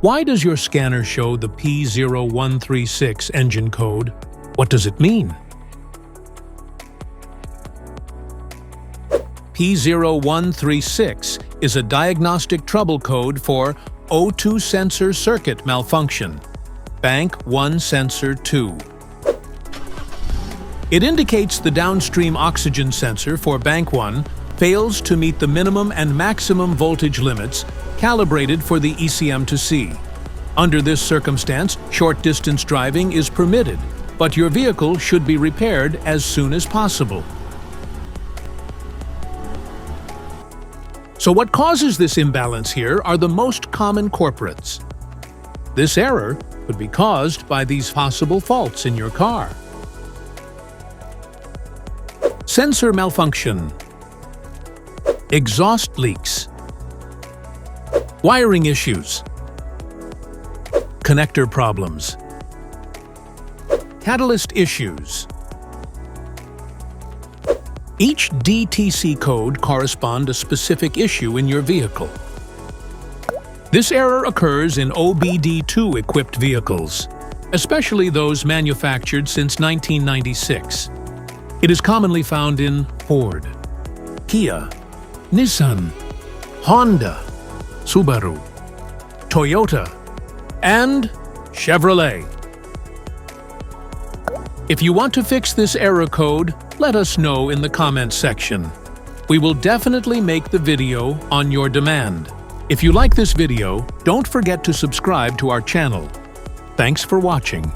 Why does your scanner show the P0136 engine code? What does it mean? P0136 is a diagnostic trouble code for O2 sensor circuit malfunction, Bank 1 sensor 2. It indicates the downstream oxygen sensor for Bank 1 fails to meet the minimum and maximum voltage limits calibrated for the ECM to C. Under this circumstance, short-distance driving is permitted, but your vehicle should be repaired as soon as possible. So what causes this imbalance here are the most common culprits. This error could be caused by these possible faults in your car. Sensor malfunction, exhaust leaks, wiring issues, connector problems, catalyst issues. Each DTC code corresponds to a specific issue in your vehicle. This error occurs in OBD2 equipped vehicles, especially those manufactured since 1996. It is commonly found in Ford, Kia, Nissan, Honda, Subaru, Toyota, and Chevrolet. If you want to fix this error code, let us know in the comments section. We will definitely make the video on your demand. If you like this video, don't forget to subscribe to our channel. Thanks for watching.